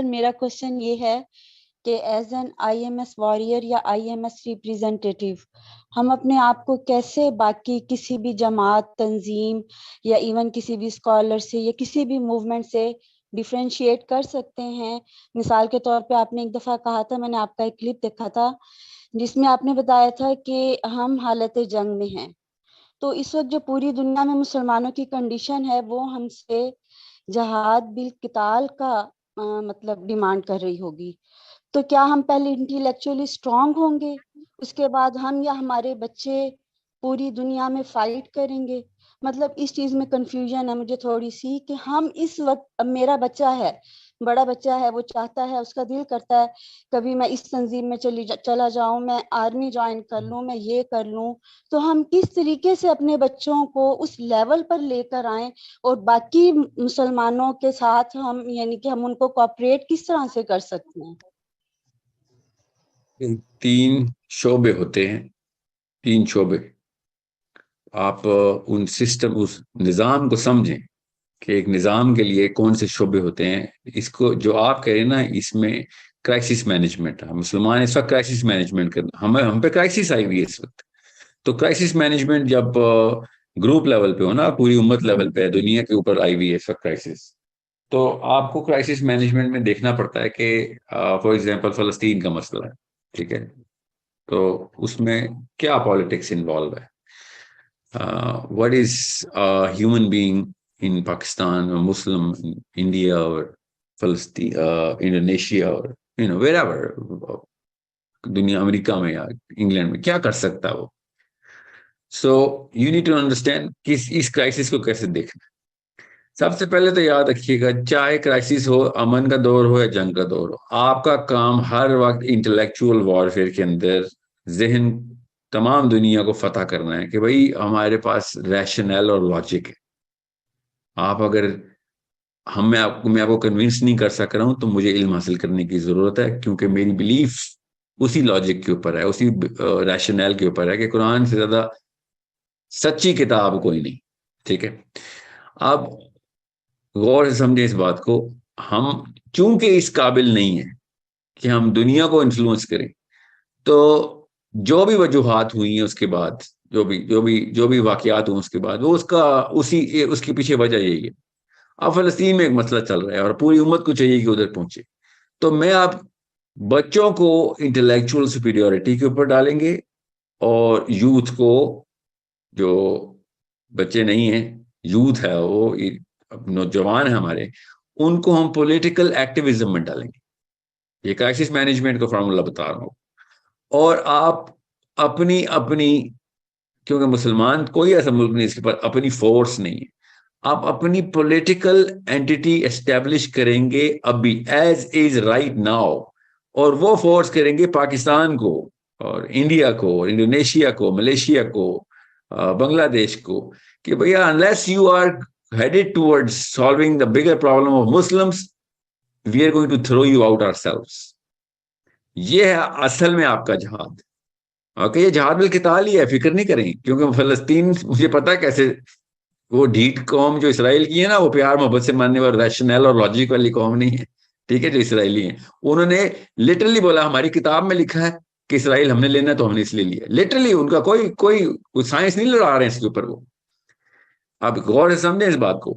मेरा क्वेश्चन ये है कि एज एन आईएमएस वॉरियर या आईएमएस रिप्रेजेंटेटिव हम अपने आप को कैसे बाकी किसी भी जमात, तंजीम या इवन किसी भी स्कॉलर से या किसी भी मूवमेंट से डिफरेंशिएट कर सकते हैं। मिसाल के तौर पे आपने एक दफ़ा कहा था, मैंने आपका एक क्लिप देखा था जिसमें आपने बताया था कि हम हालत जंग में हैं। तो इस वक्त जो पूरी दुनिया में मुसलमानों की कंडीशन है वो हमसे जहाद बिल किताल का मतलब डिमांड कर रही होगी। तो क्या हम पहले इंटेलेक्चुअली स्ट्रांग होंगे, उसके बाद हम या हमारे बच्चे पूरी दुनिया में फाइट करेंगे? मतलब इस चीज में कंफ्यूजन है मुझे थोड़ी सी कि हम इस वक्त, अब मेरा बच्चा है, बड़ा बच्चा है, वो चाहता है, उसका दिल करता है कभी मैं इस तंजीम में चला जाऊं, मैं आर्मी ज्वाइन कर लूं, मैं ये कर लूं। तो हम किस तरीके से अपने बच्चों को उस लेवल पर लेकर आए और बाकी मुसलमानों के साथ हम यानी कि हम उनको कोऑपरेट किस तरह से कर सकते हैं? तीन शोबे होते हैं, तीन शोबे। आप उन सिस्टम, उस निज़ाम को समझें कि एक निज़ाम के लिए कौन से शोबे होते हैं। इसको जो आप कह रहे हैं ना, इसमें क्राइसिस मैनेजमेंट है। मुसलमान इस वक्त क्राइसिस मैनेजमेंट करना, हम पे क्राइसिस आई हुई है इस वक्त। तो क्राइसिस मैनेजमेंट जब ग्रुप लेवल पे हो ना, पूरी उम्मत लेवल पे, दुनिया के ऊपर आई हुई है इस वक्त क्राइसिस, तो आपको क्राइसिस मैनेजमेंट में देखना पड़ता है कि फॉर एग्जांपल फ़लस्तीन का मसला है, ठीक है, तो उसमें क्या पॉलिटिक्स इन्वॉल्व है, what is human being in Pakistan और मुस्लिम इंडिया और फलस्तीन, इंडोनेशिया और वेर एवर, दुनिया, अमेरिका में या इंग्लैंड में क्या कर सकता है वो। So you need to understand कि इस क्राइसिस को कैसे देखना। सबसे पहले तो याद रखिएगा, चाहे क्राइसिस हो, अमन का दौर हो या जंग का दौर हो, आपका काम हर वक्त इंटेलेक्चुअल वॉरफेयर के अंदर जहन तमाम दुनिया को फतह करना है कि भाई हमारे पास रैशनल और लॉजिक है। आप अगर मैं आपको कन्विंस नहीं कर सक रहा हूं तो मुझे इल्म हासिल करने की जरूरत है, क्योंकि मेरी बिलीफ उसी लॉजिक के ऊपर है, उसी रैशनल के ऊपर है कि कुरान से ज्यादा सच्ची किताब कोई नहीं। ठीक है, अब गौर से समझे इस बात को। हम चूंकि इस काबिल नहीं है कि हम दुनिया को इन्फ्लुएंस करें, तो जो भी वजूहात हुई हैं उसके बाद, जो भी वाकयात हुए उसके बाद, वो उसके पीछे वजह यही है। अब फलस्तीन में एक मसला चल रहा है और पूरी उम्मत को चाहिए कि उधर पहुंचे, तो मैं आप बच्चों को इंटेलेक्चुअल सुपीरियोरिटी के ऊपर डालेंगे और यूथ को, जो बच्चे नहीं हैं, यूथ है, वो नौजवान है हमारे, उनको हम पॉलिटिकल एक्टिविज्म में डालेंगे। ये क्राइसिस मैनेजमेंट का फॉर्मूला बता रहा हूं। और आप अपनी अपनी, क्योंकि मुसलमान कोई ऐसा मुल्क नहीं इसके पास अपनी फोर्स नहीं है, आप अपनी पॉलिटिकल एंटिटी एस्टेब्लिश करेंगे अभी एज इज राइट नाउ, और वो फोर्स करेंगे पाकिस्तान को और इंडिया को और इंडोनेशिया को, मलेशिया को, बांग्लादेश को, कि भैया unless you are headed towards solving the bigger problem of Muslims, we are going to throw you out ourselves. ये है असल में आपका जहाद। ओके, ये जहाद बिल किताल ही है, फिक्र नहीं करें, क्योंकि फलस्तीन मुझे पता है कैसे, वो ढीठ कौम जो इसराइल की है ना, वो प्यार मोहब्बत से मानने वाली रैशनल और लॉजिक वाली कौम नहीं है। ठीक है, जो इसराइली हैं उन्होंने लिटरली बोला हमारी किताब में लिखा है कि इसराइल हमने लेना है तो हमने इसलिए लिया। लिटरली उनका कोई कोई साइंस नहीं लड़ा रहे हैं इसके ऊपर वो। आप गौर से समझें इस बात को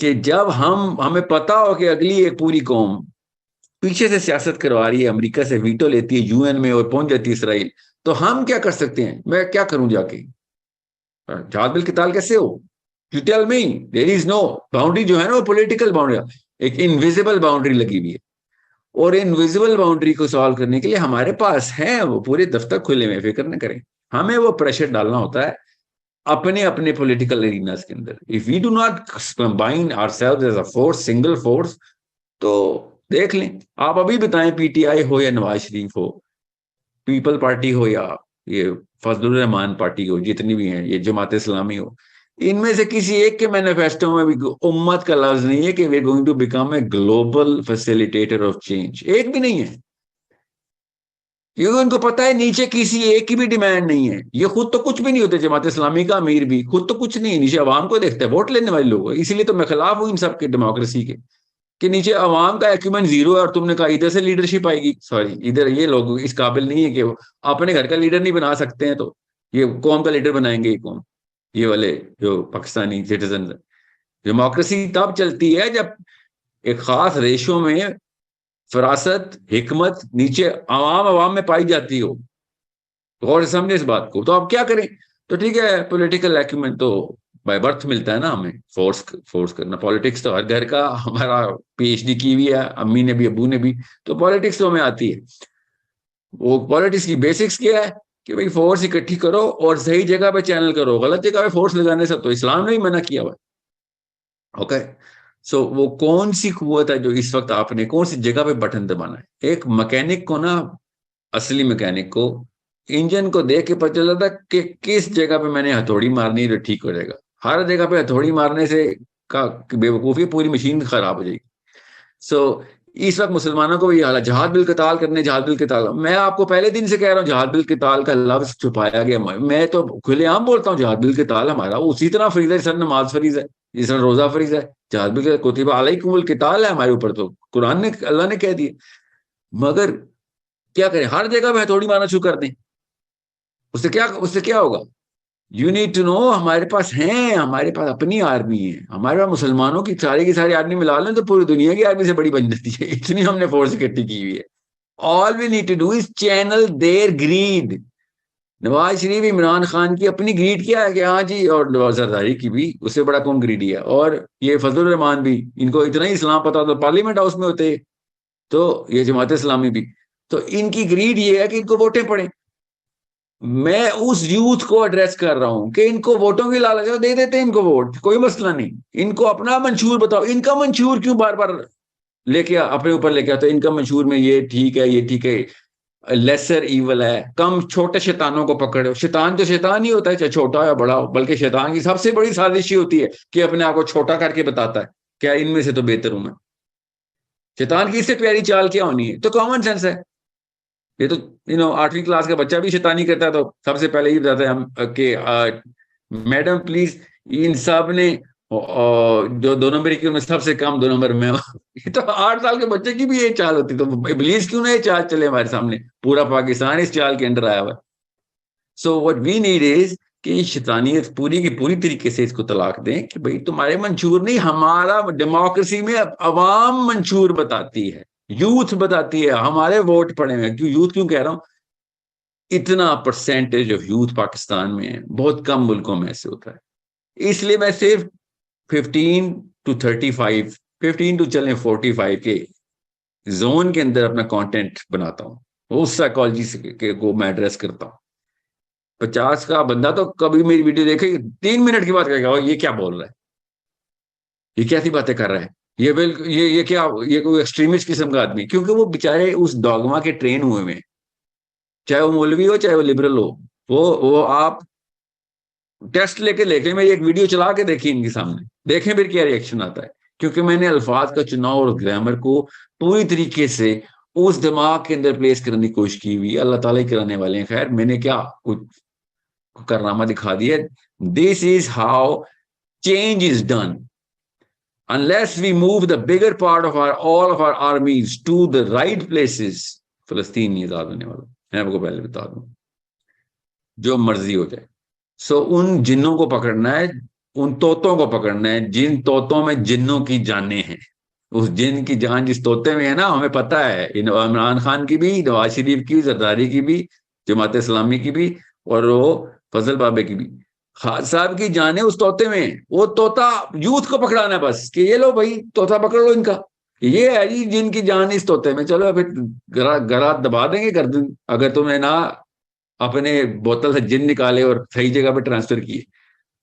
कि जब हमें पता हो कि अगली एक पूरी कौम पीछे से सियासत करवा रही है, अमेरिका से वीटो लेती है यूएन में और पहुंच जाती है इसराइल, तो हम क्या कर सकते हैं? मैं क्या करूं जाके? जहाज बिल किताल कैसे हो? You tell me. There is no boundary, जो है ना वो पॉलिटिकल बाउंड्री, एक इनविजिबल बाउंड्री लगी हुई है। और इनविजिबल बाउंड्री को सॉल्व करने के लिए हमारे पास है वो पूरे दफ्तर खुले में, फिक्र न करें। हमें वो प्रेशर डालना होता है अपने अपने पॉलिटिकल एरिनास के अंदर। If we do not combine ourselves as a force, single force, तो देख लें। आप अभी बताएं, पीटीआई हो या नवाज शरीफ हो, पीपल पार्टी हो या ये फजलुर रहमान पार्टी हो, जितनी भी हैं, ये जमात इस्लामी हो, इनमें से किसी एक के मैनिफेस्टो में भी उम्मत का लफ्ज नहीं है कि we are going to become a global facilitator of change. एक भी नहीं है, क्योंकि उनको पता है नीचे किसी एक की भी डिमांड नहीं है। ये खुद तो कुछ भी नहीं होते, जमात इस्लामी का अमीर भी खुद तो कुछ नहीं है, नीचे आवाम को देखता है, वोट लेने वाले लोग। इसीलिए तो मैं खिलाफ हूं इन सब के, डेमोक्रेसी के। कि नीचे अवाम का एक्यूमेंट जीरो है और तुमने कहा इधर से लीडरशिप आएगी। सॉरी, इधर ये लोग इस काबिल नहीं है कि वो अपने घर का लीडर नहीं बना सकते हैं, तो ये कौम का लीडर बनाएंगे ये कौम? ये वाले जो पाकिस्तानी सिटीजन। डेमोक्रेसी तब चलती है जब एक खास रेशो में फरासत, हिकमत नीचे अवाम अवाम में पाई जाती हो। गौर से समझे इस बात को। तो अब क्या करें? तो ठीक है, पॉलिटिकल एक्यूमेंट तो बाय बर्थ मिलता है ना हमें, फोर्स करना। पॉलिटिक्स तो हर घर का, हमारा पीएचडी की हुई है अम्मी ने भी अबू ने भी, तो पॉलिटिक्स तो हमें आती है। वो पॉलिटिक्स की बेसिक्स क्या है कि भाई फोर्स इकट्ठी करो और सही जगह पे चैनल करो। गलत जगह पे फोर्स लगाने से तो इस्लाम ने भी मना किया हुआ है। ओके, सो वो कौन सी कुव्वत है जो इस वक्त आपने कौन सी जगह पे बटन दबाना है? एक मैकेनिक को ना, असली मैकेनिक को इंजन को देख के पता चलता था कि किस जगह पे मैंने हथौड़ी मारनी है तो ठीक हो जाएगा। हर जगह पे हथौड़ी मारने से का बेवकूफी, पूरी मशीन खराब हो जाएगी। सो इस वक्त मुसलमानों को भी हाल, जहाद बिल कताल करने, जहाद बिल कताल। मैं आपको पहले दिन से कह रहा हूँ जहाद बिल कताल का लफ्ज छुपाया गया। मैं तो खुलेआम बोलता हूँ जहाद बिल कताल हमारा उसी तरह फरीज है जिस तरह नमाज फरीज है, जिस तरह रोजा फरीज है। जहाद बिल कुतिबा अलैकुमुल किताल है हमारे ऊपर, तो कुरान ने, अल्लाह ने कह दिया। मगर क्या करें, हर जगह पे हथौड़ी मारना शुरू कर दें, उससे क्या होगा? यू नीड टू नो, हमारे पास हैं, हमारे पास अपनी आर्मी है। हमारे पास मुसलमानों की सारी आर्मी मिला लें तो पूरी दुनिया की आर्मी से बड़ी बन जाती है। इतनी हमने फोर्स इकट्ठी की हुई है। All we need to do is channel their greed. Nawaz Sharif, Imran Khan की अपनी ग्रीड क्या है कि हाँ जी, और जरदारी की भी, उससे बड़ा कौन ग्रीडी है? और ये फजलुर रहमान भी, इनको इतना ही इस्लाम पता तो पार्लियामेंट हाउस में होते। तो ये जमात इस्लामी भी, तो इनकी ग्रीड ये है कि इनको वोटें पड़े। मैं उस यूथ को एड्रेस कर रहा हूं कि इनको वोटों की लालच है, दे देते हैं इनको वोट, कोई मसला नहीं। इनको अपना मंशूर बताओ। इनका मंशूर क्यों बार बार लेके अपने ऊपर लेके आते? इनका मंशूर में ये ठीक है, ये ठीक है, लेसर ईवल है, कम छोटे शैतानों को पकड़ो। शैतान तो शैतान ही होता है, चाहे छोटा या बड़ा हो। बल्कि शैतान की सबसे बड़ी साजिश ही होती है कि अपने आप को छोटा करके बताता है क्या इनमें से तो बेहतर हूं मैं। शैतान की इससे प्यारी चाल क्या होनी है? तो कॉमन सेंस है। ये तो 8वीं क्लास का बच्चा भी शैतानी करता है तो सबसे पहले ये बताता है हम कि मैडम प्लीज, इन सब ने जो 2 नंबर की उनमें सबसे कम 2 नंबर में ये तो 8 साल के बच्चे की भी ये चाल होती, तो इब्लीस क्यों ना ये चाल चले हमारे सामने? पूरा पाकिस्तान इस चाल के अंदर आया हुआ है। So what we need is कि शैतानियत पूरी की पूरी तरीके से इसको तलाक दें कि भाई तुम्हारे मंशूर नहीं, हमारा डेमोक्रेसी में अवाम मंशूर बताती है, यूथ बताती है, हमारे वोट पड़े हैं। क्यों यूथ क्यों कह रहा हूं? इतना परसेंटेज ऑफ यूथ पाकिस्तान में है, बहुत कम मुल्कों में ऐसे होता है। इसलिए मैं सिर्फ 15 to 35, 15 टू चलें 45 के जोन के अंदर अपना कंटेंट बनाता हूं, उस साइकोलॉजी के को मैं एड्रेस करता हूं। 50 का बंदा तो कभी मेरी वीडियो देखे 3 मिनट के बाद कहेगा ये क्या बोल रहा है, ये कैसी बातें कर रहा है, ये क्या, ये कोई एक्सट्रीमिस्ट किस्म का आदमी। क्योंकि वो बेचारे उस डॉगमा के ट्रेन हुए में, चाहे वो मौलवी हो चाहे वो लिबरल हो। वो आप टेस्ट लेके देखें, मेरी एक वीडियो चला के देखिए इनके सामने, देखें फिर क्या रिएक्शन आता है। क्योंकि मैंने अल्फाज का चुनाव और ग्रामर को पूरी तरीके से उस दिमाग के अंदर प्लेस करने की कोशिश की हुई। अल्लाह ताला ही कराने वाले हैं। खैर, मैंने क्या कुछ कारनामा दिखा दिया। This is how change is done. Unless we move the bigger part of all of our armies to the right places, फलस्तीन नहीं आजाद होने वाला, मैं आपको पहले बता दूं। जो मर्जी हो जाए। सो उन जिन्नों को पकड़ना है, उन तोतों को पकड़ना है जिन तोतों में जिन्नों की जानें हैं। उस जिन की जान जिस तोते में है ना, हमें पता है, इमरान खान की भी, नवाज शरीफ की, जरदारी की भी, जमात इस्लामी की भी, और वो फजल बाबे की भी। खान साहब की जाने उस तोते में। वो तोता यूथ को पकड़ाना है बस, कि ये लो भाई तोता पकड़ लो इनका, ये है जी जिनकी जान इस तोते में। चलो फिर गला दबा देंगे गर्दन, अगर तुमने ना अपने बोतल से जिन निकाले और सही जगह पे ट्रांसफर किए।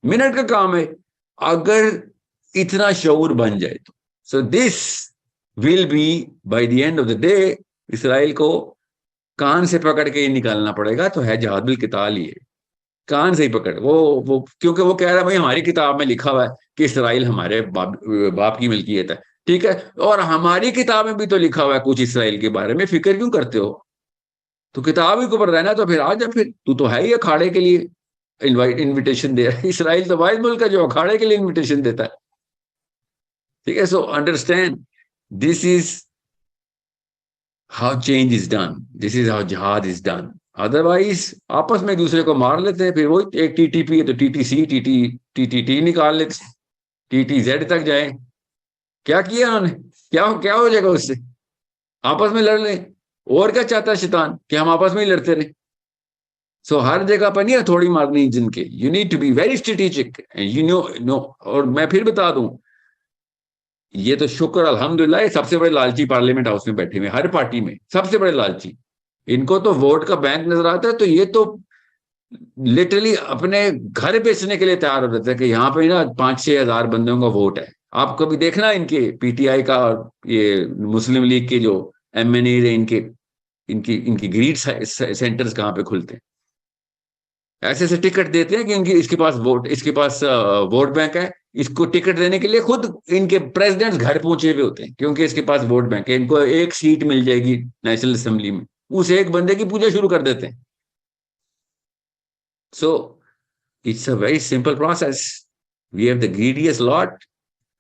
मिनट का काम है अगर इतना शऊर बन जाए तो। So this will be by the end of the day. Israel को कान से पकड़ के ही निकालना पड़ेगा, तो है जहाद बिल किताल ही है, कान से ही पकड़। वो क्योंकि वो कह रहा है भाई हमारी किताब में लिखा हुआ है कि इसराइल हमारे बाप की मिल्कियत है, ठीक है, और हमारी किताब में भी तो लिखा हुआ है कुछ इसराइल के बारे में, फिक्र क्यों करते हो? तो किताब ही के ऊपर रहना तो फिर आ जा, फिर तू तो है ही अखाड़े के लिए इनविटेशन दे रहा है। इसराइल तो वाहिद मुल्क है जो अखाड़े के लिए इनविटेशन देता है। ठीक है, so understand this is how change is done, this is how जिहाद इज डन। अदरवाइज आपस में एक दूसरे को मार लेते हैं, फिर वो एक टीटीपी है तो टीटीसी टीटीटी निकाल लेते हैं, टीटीजेड तक जाए। क्या किया उन्होंने, क्या क्या हो जाएगा उससे? आपस में लड़ लें। और क्या चाहता है शैतान, कि हम आपस में ही लड़ते रहे? सो हर जगह पर नहीं है थोड़ी मारनी जिनके, you need to be very strategic, you know. और मैं फिर बता दूं, ये तो शुक्र अल्हम्दुलिल्लाह, ये सबसे बड़े लालची पार्लियामेंट हाउस में बैठे हुए, हर पार्टी में सबसे बड़े लालची। इनको तो वोट का बैंक नजर आता है, तो ये तो लिटरली अपने घर बेचने के लिए तैयार हो जाते हैं कि यहाँ पे ना 5-6 हजार बंदों का वोट है। आप कभी देखना इनके पीटीआई का और ये मुस्लिम लीग के जो एमएनए है, इनके इनकी इनकी ग्रीड सेंटर्स कहाँ पे खुलते हैं? ऐसे ऐसे टिकट देते हैं कि इनकी इसके पास वोट बैंक है। इसको टिकट देने के लिए खुद इनके प्रेसिडेंट घर पहुंचे हुए होते हैं, क्योंकि इसके पास वोट बैंक है, इनको एक सीट मिल जाएगी नेशनल असेंबली में, उस एक बंदे की पूजा शुरू कर देते हैं। So it's a very simple process, we have the greediest lot.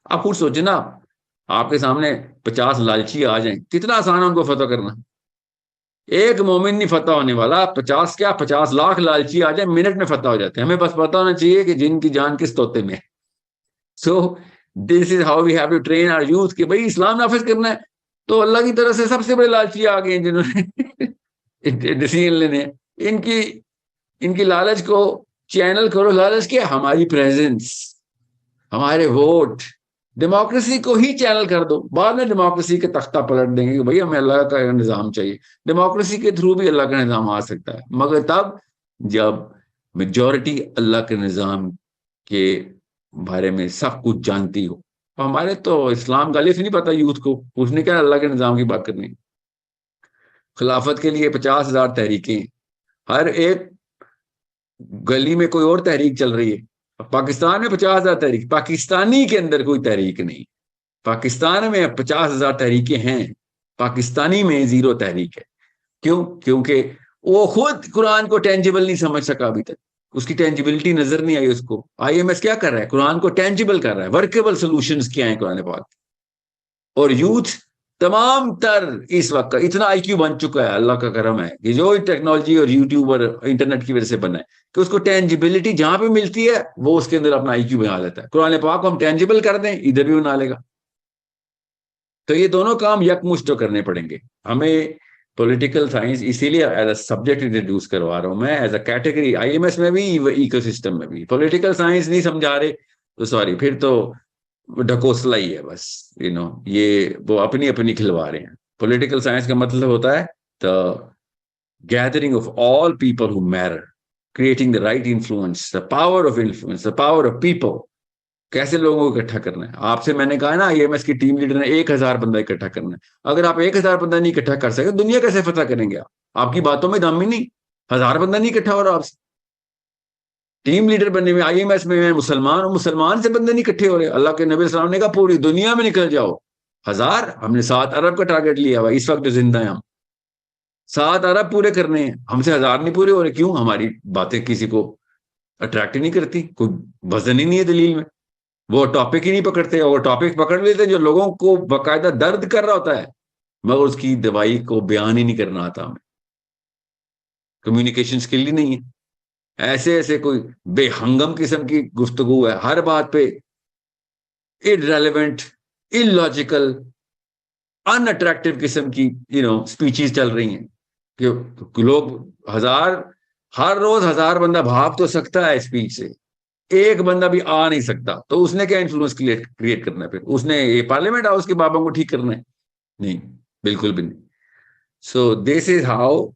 आप खुद सोचे ना, आपके सामने 50 लालची आ जाएं, कितना आसान है उनको फतह करना। एक मोमिन नहीं फतह होने वाला, 50 क्या 50 लाख लालची आ जाए, मिनट में फतह हो जाते हैं। हमें बस पता होना चाहिए कि जिनकी जान किस तोते में है। So this is how we have to train our youth कि भाई इस्लाम नाफिज करना है। तो अल्लाह की तरफ से सबसे बड़े लालची आ गए हैं जिन्होंने डिसीजन लेने हैं। इनकी इनकी लालच को चैनल करो। लालच क्या? हमारी प्रेजेंस, हमारे वोट, डेमोक्रेसी को ही चैनल कर दो। बाद में डेमोक्रेसी के तख्ता पलट देंगे कि भाई हमें अल्लाह का निज़ाम चाहिए। डेमोक्रेसी के थ्रू भी अल्लाह का निज़ाम आ सकता है, मगर तब जब मेजॉरिटी अल्लाह के निज़ाम के बारे में सब कुछ जानती हो। हमारे तो इस्लाम का अलिफ नहीं पता यूथ को, उसने क्या अल्लाह के निज़ाम की बात करनी। खिलाफत के लिए 50,000 तहरीकें, हर एक गली में कोई और तहरीक चल रही है। पाकिस्तान में 50,000 तहरीक, पाकिस्तानी के अंदर कोई तहरीक नहीं। पाकिस्तान में 50,000 तहरीकें हैं, पाकिस्तानी में 0 तहरीक है। क्यों? क्योंकि वो खुद कुरान को टेंजिबल नहीं समझ सका अभी तक, उसकी टेंजिबिलिटी नजर नहीं आई उसको। आईएमएस क्या कर रहा है? कुरान को टेंजिबल कर रहा है, वर्केबल सॉल्यूशंस क्या है कुरान पाक। और यूथ तमाम तर इस वक्त इतना आईक्यू बन चुका है, अल्लाह का करम है कि जो टेक्नोलॉजी और यूट्यूब और इंटरनेट की वजह से बना है, कि उसको टेंजिबिलिटी जहां पे मिलती है वो उसके अंदर अपना आईक्यू बना लेता है। कुरान पाक को हम टेंजिबल कर दें, इधर भी बना लेगा। तो ये दोनों काम यकमुश्त करने पड़ेंगे हमें। पॉलिटिकल साइंस इसीलिए एज अ सब्जेक्ट इंट्रोड्यूस करवा रहा हूं मैं, एज अ कैटेगरी आईएमएस में भी, इकोसिस्टम में भी। पॉलिटिकल साइंस नहीं समझा रहे तो सॉरी, फिर तो ढकोसला ही है बस, ये वो अपनी अपनी खिलवा रहे हैं। पॉलिटिकल साइंस का मतलब होता है the gathering of all people who matter, creating the right influence, the power of influence, the power of people. कैसे लोगों को इकट्ठा करना है? आपसे मैंने कहा ना, आईएमएस की टीम लीडर ने 1,000 बंदा इकट्ठा करना है। अगर आप 1,000 बंदा नहीं इकट्ठा कर सके, दुनिया कैसे फतह करेंगे आप? आपकी बातों में दम ही नहीं, 1,000 बंदा नहीं इकट्ठा हो रहा आपसे। टीम लीडर बनने में आईएमएस में मैं मुसलमान हूं, मुसलमान से बंदे नहीं इकट्ठे हो रहे। अल्लाह के नबी सल्लल्लाहु अलैहि वसल्लम ने कहा पूरी दुनिया में निकल जाओ। 1,000, हमने 7 अरब का टारगेट लिया हुआ इस वक्त जिंदा है हम। 7 अरब पूरे करने हैं, हमसे 1,000 नहीं पूरे हो रहे। क्यों? हमारी बातें किसी को अट्रैक्ट ही नहीं करती, कोई वजन ही नहीं है दलील में। वो टॉपिक ही नहीं पकड़ते, और टॉपिक पकड़ लेते जो लोगों को बाकायदा दर्द कर रहा होता है, मगर उसकी दवाई को बयान ही नहीं करना आता हमें। कम्युनिकेशन स्किल ही नहीं है। ऐसे ऐसे कोई बेहंगम किस्म की गुफ्तगू है, हर बात पे इररेलेवेंट, इलॉजिकल, अनअट्रैक्टिव किस्म की स्पीचेस चल रही हैं कि लोग 1,000, हर रोज 1,000 बंदा भाग तो सकता है स्पीच से, एक बंदा भी आ नहीं सकता। तो उसने क्या इन्फ्लुएंस क्रिएट करना है? फिर उसने ये पार्लियामेंट हाउस के बाबा को ठीक करना है? नहीं, बिल्कुल भी नहीं। सो this is how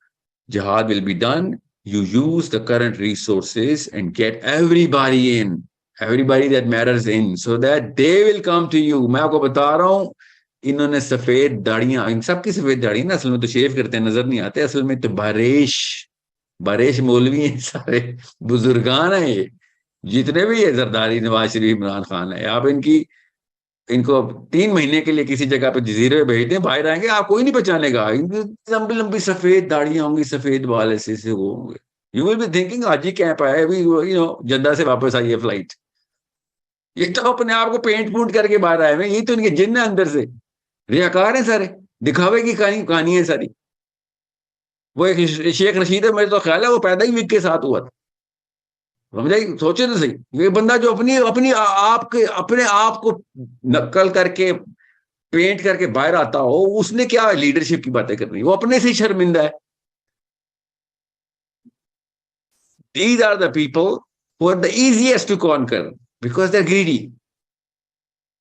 jihad will be done. You use the current resources and get everybody that matters in, so that they will come to you. मैं आपको बता रहा हूं, इन्होंने सफेद दाढ़ियां, इन सबकी सफेद दाढ़ी ना, असल में तो शेव करते हैं, नजर नहीं आते। असल में तो बारेश मौलवी हैं सारे, बुजुर्गान है ये जितने भी है। जरदारी, नवाज शरीफ, इमरान खान है। आप इनको 3 महीने के लिए किसी जगह पे जजीरे पे भेज दें, बाहर आएंगे आप कोई नहीं पहचानेगा। इनकी लंबी लंबी सफेद दाढ़ियां होंगी, सफेद बाल ऐसे से वो होंगे। यू विल बी थिंकिंग आज ही कैंप आया अभी, जद्दा से वापस आई है फ्लाइट। ये तो अपने आप को पेंट पूंट करके बाहर आए हुए, यही तो इनके जिन्न है अंदर से। रियाकार है सारे, दिखावे की कहानी है सारी। वो एक शेख रशीद है, मेरे तो ख्याल है वो पैदा ही विग के साथ हुआ था, समझे? सोचे तो सही, ये बंदा जो अपनी अपनी आपके अपने आप को नकल करके पेंट करके बाहर आता हो, उसने क्या लीडरशिप की बातें करनी, वो अपने से ही शर्मिंदा है। These are the people who are the easiest to conquer because they're greedy.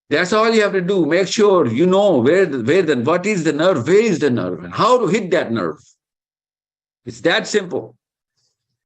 That's all you have to do. Make sure you know what is the nerve, where is the nerve, and how to hit that nerve. It's that simple.